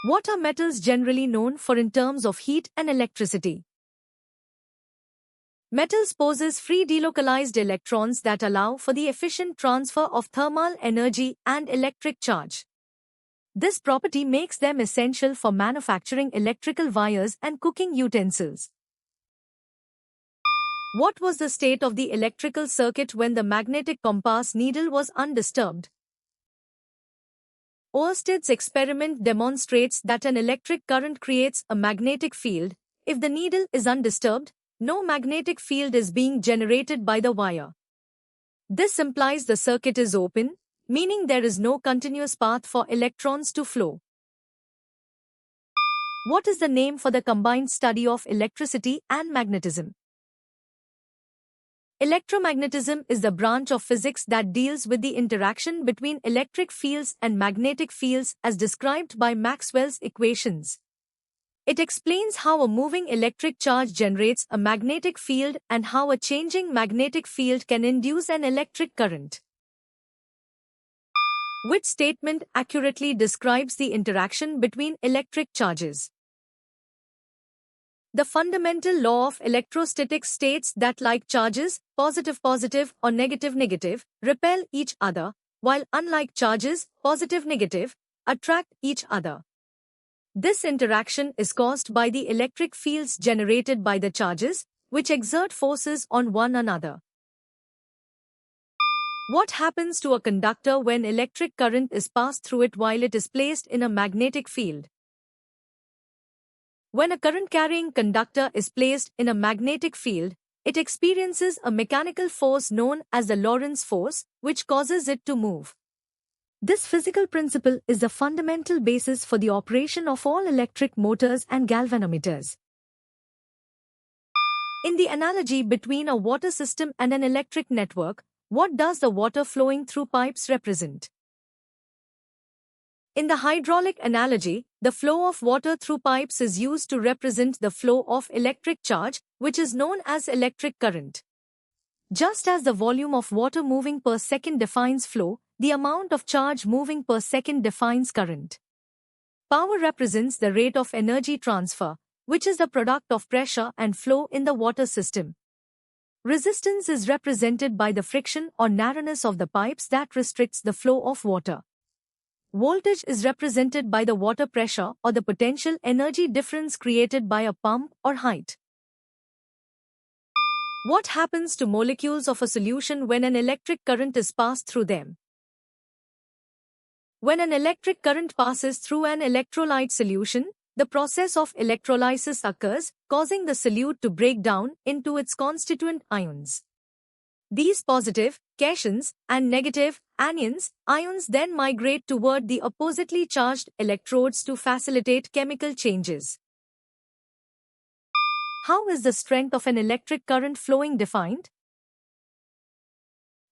What are metals generally known for in terms of heat and electricity? Metals possess free delocalized electrons that allow for the efficient transfer of thermal energy and electric charge. This property makes them essential for manufacturing electrical wires and cooking utensils. What was the state of the electrical circuit when the magnetic compass needle was undisturbed? Oersted's experiment demonstrates that an electric current creates a magnetic field. If the needle is undisturbed, no magnetic field is being generated by the wire. This implies the circuit is open, meaning there is no continuous path for electrons to flow. What is the name for the combined study of electricity and magnetism? Electromagnetism is the branch of physics that deals with the interaction between electric fields and magnetic fields as described by Maxwell's equations. It explains how a moving electric charge generates a magnetic field and how a changing magnetic field can induce an electric current. Which statement accurately describes the interaction between electric charges? The fundamental law of electrostatics states that like charges, positive or negative, repel each other, while unlike charges, positive attract each other. This interaction is caused by the electric fields generated by the charges, which exert forces on one another. What happens to a conductor when electric current is passed through it while it is placed in a magnetic field? When a current-carrying conductor is placed in a magnetic field, it experiences a mechanical force known as the Lorentz force, which causes it to move. This physical principle is the fundamental basis for the operation of all electric motors and galvanometers. In the analogy between a water system and an electric network, what does the water flowing through pipes represent? In the hydraulic analogy, the flow of water through pipes is used to represent the flow of electric charge, which is known as electric current. Just as the volume of water moving per second defines flow, the amount of charge moving per second defines current. Power represents the rate of energy transfer, which is the product of pressure and flow in the water system. Resistance is represented by the friction or narrowness of the pipes that restricts the flow of water. Voltage is represented by the water pressure or the potential energy difference created by a pump or height. What happens to molecules of a solution when an electric current is passed through them? When an electric current passes through an electrolyte solution, the process of electrolysis occurs, causing the solute to break down into its constituent ions. These positive, cations, and negative, anions, ions then migrate toward the oppositely charged electrodes to facilitate chemical changes. How is the strength of an electric current flowing defined?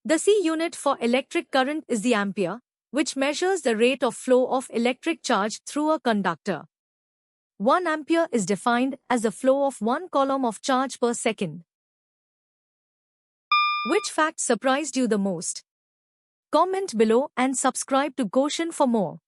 The C unit for electric current is the ampere, which measures the rate of flow of electric charge through a conductor. 1 ampere is defined as the flow of 1 coulomb of charge per second. Which fact surprised you the most? Comment below and subscribe to Goshen for more.